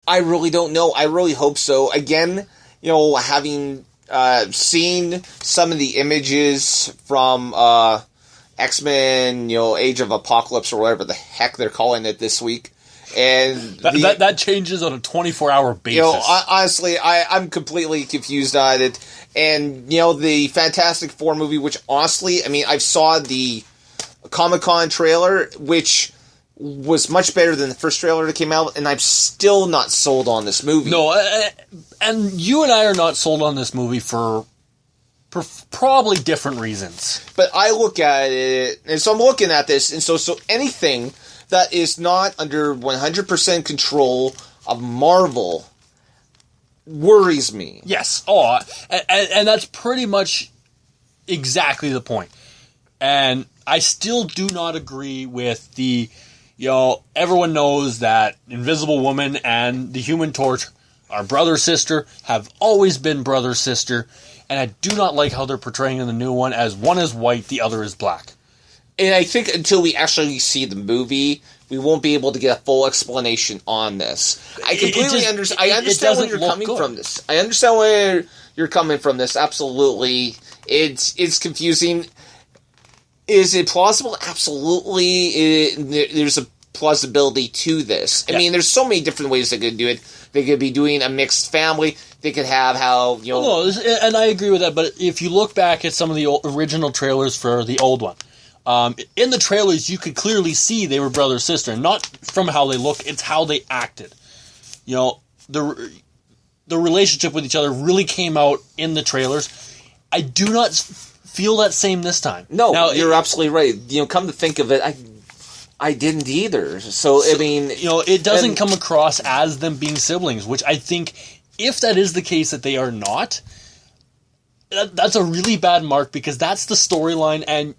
I really don't know. I really hope so. Again, having seen some of the images from X-Men, Age of Apocalypse or whatever the heck they're calling it this week. And that changes on a 24-hour basis. Honestly, I'm completely confused on it. And, the Fantastic Four movie, which honestly, I saw the Comic-Con trailer, which was much better than the first trailer that came out, and I'm still not sold on this movie. No, and you and I are not sold on this movie for probably different reasons. But I look at it, and so I'm looking at this, and so anything that is not under 100% control of Marvel worries me. Yes. Oh, and that's pretty much exactly the point. And I still do not agree with the, everyone knows that Invisible Woman and the Human Torch are brother-sister, have always been brother-sister, and I do not like how they're portraying in the new one as one is white, the other is black. And I think until we actually see the movie, we won't be able to get a full explanation on this. I completely understand. I understand where you're coming from this. I understand where you're coming from this. Absolutely. It's confusing. Is it plausible? Absolutely. There's a plausibility to this. I mean, there's so many different ways they could do it. They could be doing a mixed family. They could have how, No, and I agree with that, but if you look back at some of the original trailers for the old one, in the trailers, you could clearly see they were brother-sister. Not from how they look, it's how they acted. The relationship with each other really came out in the trailers. I do not feel that same this time. No, now, you're absolutely right. Come to think of it, I didn't either. So, I mean... it doesn't come across as them being siblings, which I think, if that is the case that they are not, that's a really bad mark, because that's the storyline, and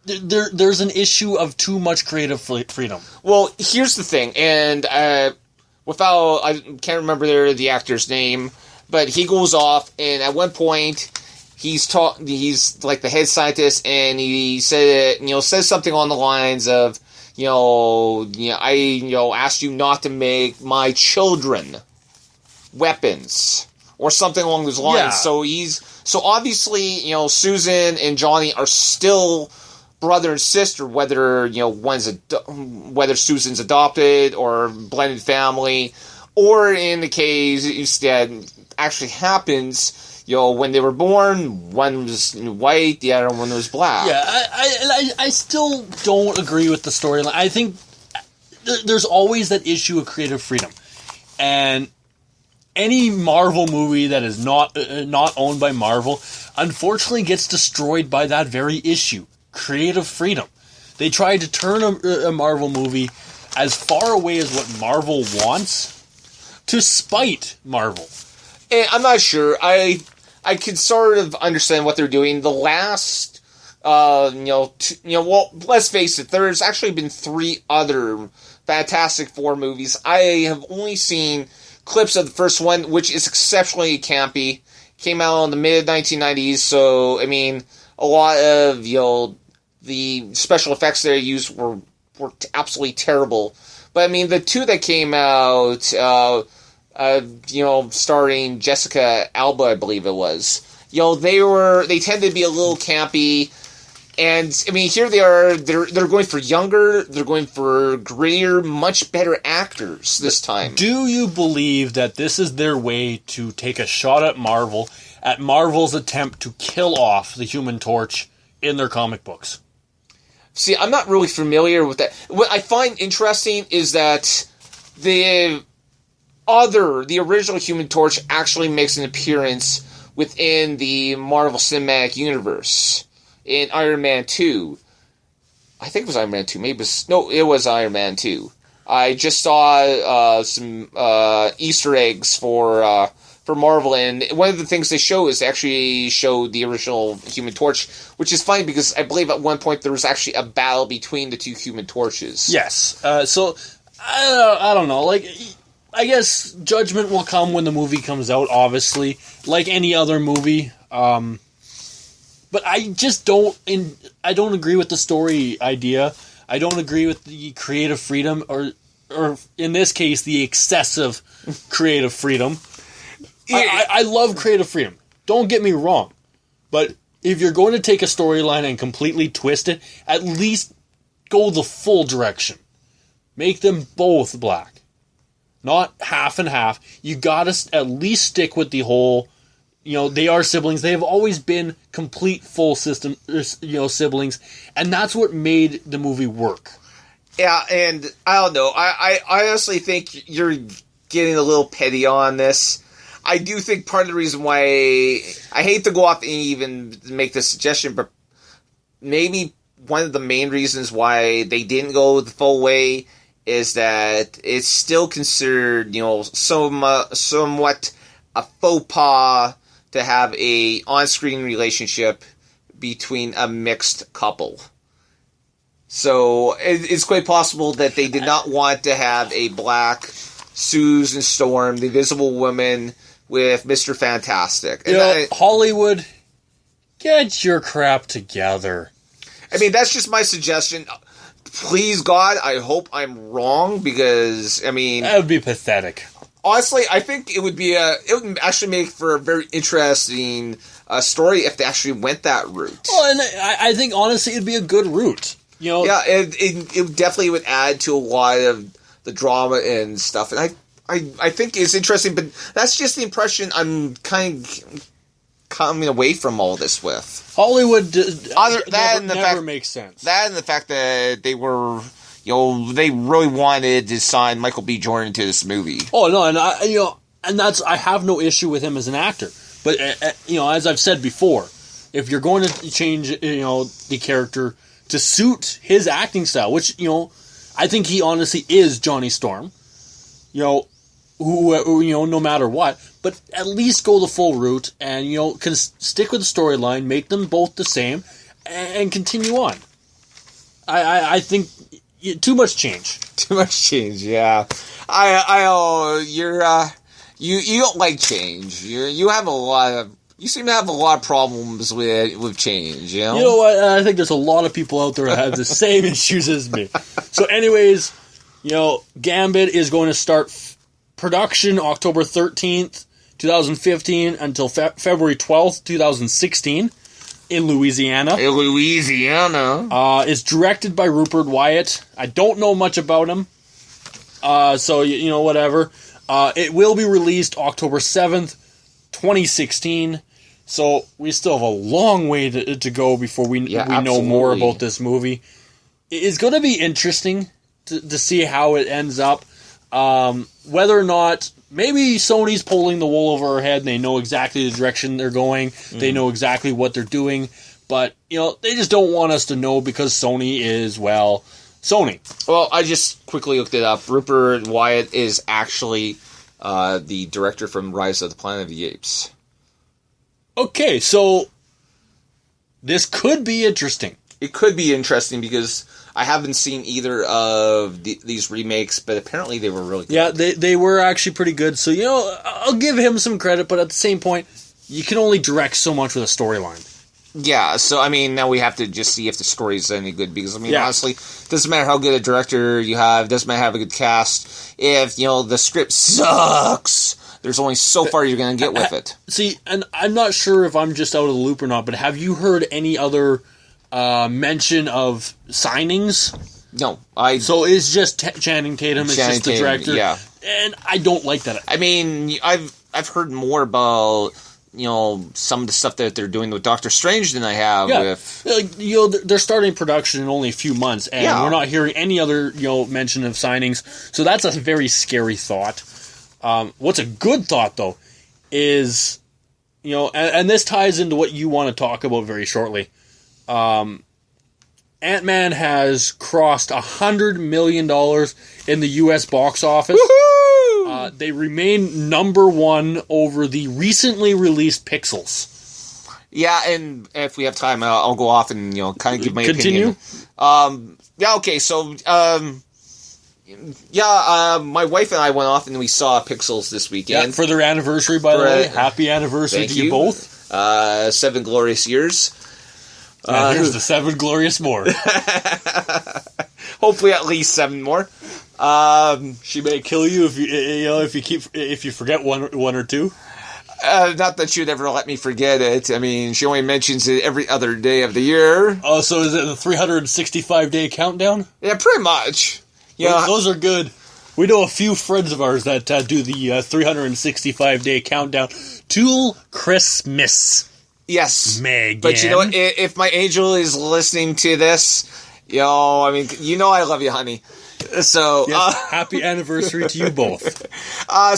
there's an issue of too much creative freedom. Well, here's the thing, and I can't remember the actor's name, but he goes off, and at one point, he's like the head scientist, and he says something on the lines of, I asked you not to make my children weapons, or something along those lines. Yeah. So obviously, Susan and Johnny are still brother and sister, whether whether Susan's adopted or blended family, or in the case that actually happens, when they were born, one was white, the other one was black. Yeah, I still don't agree with the storyline. I think there's always that issue of creative freedom, and any Marvel movie that is not owned by Marvel, unfortunately, gets destroyed by that very issue. Creative freedom. They tried to turn a Marvel movie as far away as what Marvel wants to spite Marvel. And I'm not sure. I could sort of understand what they're doing. The last, well, let's face it, there's actually been 3 other Fantastic Four movies. I have only seen clips of the first one, which is exceptionally campy. Came out in the mid-1990s, so, I mean, a lot of, the special effects they used were absolutely terrible. But, I mean, the 2 that came out, starring Jessica Alba, I believe it was, they tended to be a little campy. And, I mean, here they are, they're going for younger, they're going for grittier, much better actors this time. Do you believe that this is their way to take a shot at Marvel's attempt to kill off the Human Torch in their comic books? See, I'm not really familiar with that. What I find interesting is that the original Human Torch actually makes an appearance within the Marvel Cinematic Universe in Iron Man 2. I think it was Iron Man 2. It was Iron Man 2. I just saw some Easter eggs for Marvel, and one of the things they show is actually show the original Human Torch, which is funny because I believe at one point there was actually a battle between the 2 Human Torches. Yes. So, I don't know. Like, I guess judgment will come when the movie comes out, obviously, like any other movie. But I just don't agree with the story idea. I don't agree with the creative freedom, or or in this case, the excessive creative freedom. I love creative freedom. Don't get me wrong. But if you're going to take a storyline and completely twist it, at least go the full direction. Make them both black. Not half and half. You gotta at least stick with the whole, they are siblings. They have always been complete full system, siblings. And that's what made the movie work. Yeah, and I don't know. I honestly think you're getting a little petty on this. I do think part of the reason why I hate to go off and even make this suggestion, but maybe one of the main reasons why they didn't go the full way is that it's still considered, somewhat a faux pas to have a on-screen relationship between a mixed couple. So it's quite possible that they did not want to have a black Susan Storm, the Invisible Woman, with Mr. Fantastic. And Hollywood, get your crap together. I mean, that's just my suggestion. Please, God, I hope I'm wrong, because, I mean... That would be pathetic. Honestly, I think it would actually make for a very interesting story if they actually went that route. Well, and I think, honestly, it'd be a good route. Yeah, it definitely would add to a lot of the drama and stuff, and I think it's interesting, but that's just the impression I'm kind of coming away from all this with. Hollywood never makes sense. That and the fact that they were, they really wanted to sign Michael B. Jordan to this movie. Oh no, and I have no issue with him as an actor, but as I've said before, if you're going to change the character to suit his acting style, which I think he honestly is Johnny Storm. Who no matter what, but at least go the full route and can stick with the storyline, make them both the same, and continue on. I think too much change. Too much change, yeah. You don't like change. You seem to have a lot of problems with change. You know what? I think there's a lot of people out there that have the same issues as me. So, anyways, Gambit is going to start production October 13th, 2015 until February 12th, 2016 in Louisiana. It's directed by Rupert Wyatt. I don't know much about him. So, whatever. It will be released October 7th, 2016. So we still have a long way to go before we know more about this movie. It's going to be interesting to see how it ends up. Whether or not maybe Sony's pulling the wool over our head and they know exactly the direction they're going. They know exactly what they're doing. But, they just don't want us to know because Sony is, Sony. Well, I just quickly looked it up. Rupert Wyatt is actually the director from Rise of the Planet of the Apes. Okay, so this could be interesting. It could be interesting because I haven't seen either of these remakes, but apparently they were really good. Yeah, they were actually pretty good. So, I'll give him some credit, but at the same point, you can only direct so much with a storyline. Yeah, so, now we have to just see if the story's any good, because, honestly, it doesn't matter how good a director you have, it doesn't matter how have a good cast, if, the script sucks, there's only so far you're going to get with it. See, and I'm not sure if I'm just out of the loop or not, but have you heard any other mention of signings? No. So it's just Channing Tatum, it's just the director? Yeah. And I don't like that. I've heard more about... some of the stuff that they're doing with Doctor Strange than I have with... they're starting production in only a few months, and we're not hearing any other, mention of signings. So that's a very scary thought. What's a good thought, though, is, and this ties into what you want to talk about very shortly. Ant-Man has crossed $100 million in the U.S. box office. Woohoo! They remain number one over the recently released Pixels. Yeah, and if we have time, I'll go off and kind of give my opinion. Okay. So, my wife and I went off and we saw Pixels this weekend. Yeah, for their anniversary, by the way. Happy anniversary to you both. 7 glorious years. Here's the 7 glorious more. Hopefully at least 7 more. She may kill you if you forget one or two. Not that she'd ever let me forget it. I mean, she only mentions it every other day of the year. Oh, so is it the 365-day countdown? Yeah, pretty much. Yeah, Those are good. We know a few friends of ours that do the 365-day countdown till Christmas. yes. Megan. But you know what? If my angel is listening to this, I mean, I love you, honey. So, Yes, happy anniversary to you both.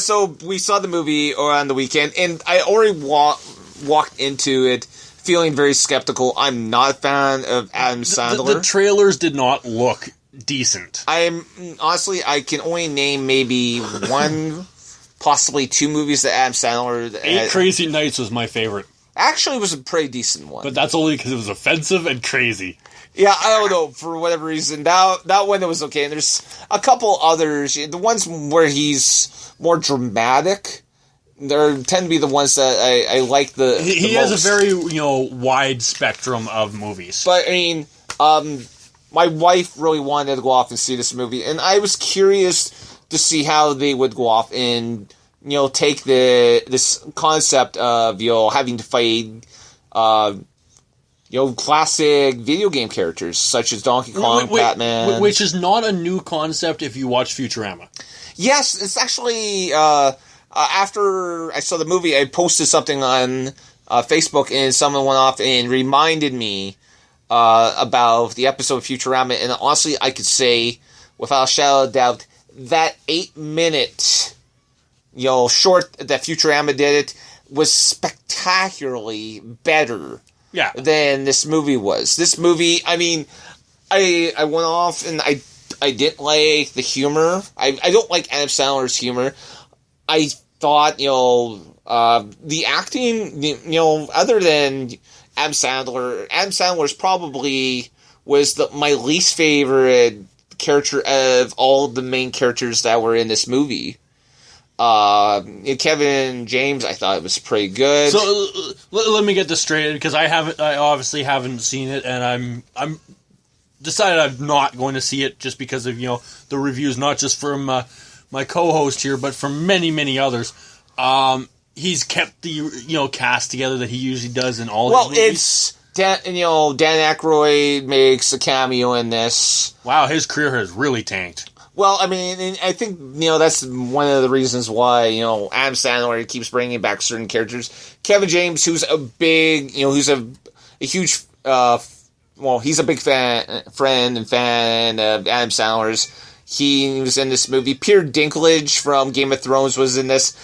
So we saw the movie on the weekend, and I already walked into it feeling very skeptical. I'm not a fan of Adam Sandler. The trailers did not look decent. Honestly, I can only name maybe one, possibly two movies that Adam Sandler. Eight Crazy Nights was my favorite. Actually, was a pretty decent one. But that's only because it was offensive and crazy. Yeah, I don't know, for whatever reason. That one, it was okay. And there's a couple others. The ones where he's more dramatic, there tend to be the ones that I like the He the has most. a very, wide spectrum of movies. But, I mean, my wife really wanted to go off and see this movie. And I was curious to see how they would go off and, take this concept of, having to fight, classic video game characters such as Donkey Kong, Batman. Which is not a new concept if you watch Futurama. Yes, it's actually, after I saw the movie, I posted something on Facebook, and someone went off and reminded me about the episode of Futurama, and honestly, I could say, without a shadow of a doubt, that 8-minute, short that Futurama did it was spectacularly better. Yeah. Than this movie was. This movie, I mean, I went off and I didn't like the humor. I don't like Adam Sandler's humor. I thought, the acting, other than Adam Sandler's probably was my least favorite character of all the main characters that were in this movie. Kevin James, I thought it was pretty good. So let me get this straight, because I obviously haven't seen it, and I'm decided I'm not going to see it just because of the reviews, not just from my co-host here, but from many others. He's kept the cast together that he usually does in all his movies. It's Dan Aykroyd makes a cameo in this. Wow, his career has really tanked. Well, I mean, I think, that's one of the reasons why, Adam Sandler keeps bringing back certain characters. Kevin James, who's a big, who's a huge, he's a big friend and fan of Adam Sandler's. He was in this movie. Peter Dinklage from Game of Thrones was in this.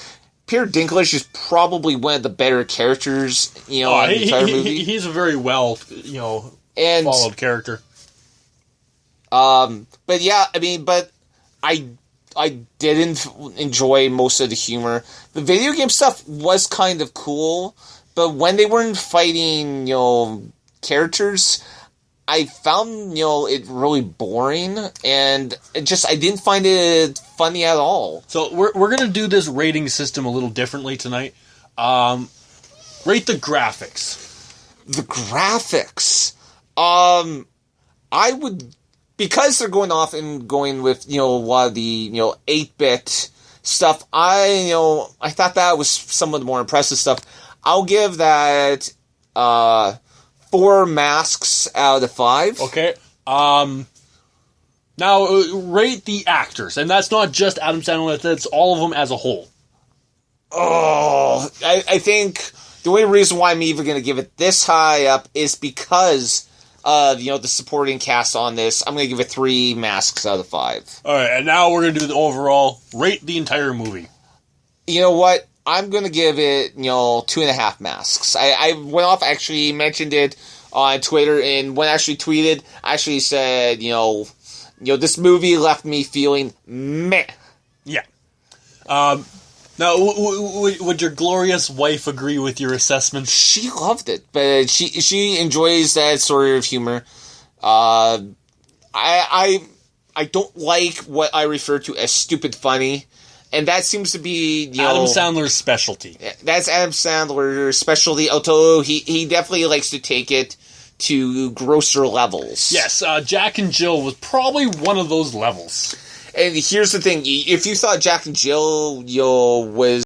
Peter Dinklage is probably one of the better characters, in the entire movie. He's a very well, and followed character. But yeah, I mean, I didn't enjoy most of the humor. The video game stuff was kind of cool, but when they weren't fighting, characters, I found, it really boring, and I didn't find it funny at all. So we're gonna do this rating system a little differently tonight. Rate the graphics. The graphics, I would. Because they're going off and going with, a lot of the, 8-bit stuff, I thought that was some of the more impressive stuff. I'll give that 4 masks out of 5. Okay. Now, rate the actors. And that's not just Adam Sandler, that's all of them as a whole. Oh, I think the only reason why I'm even going to give it this high up is because of, the supporting cast on this. I'm going to give it 3 masks out of 5. All right, and now we're going to do the overall. Rate the entire movie. You know what? I'm going to give it, 2.5 masks. I went off, actually mentioned it on Twitter, and when I actually tweeted, I actually said, this movie left me feeling meh. Yeah. Now, would your glorious wife agree with your assessment? She loved it, but she enjoys that sort of humor. I don't like what I refer to as stupid funny, and that seems to be Adam Sandler's specialty. That's Adam Sandler's specialty, although he definitely likes to take it to grosser levels. Yes, Jack and Jill was probably one of those levels. And here's the thing: if you thought Jack and Jill was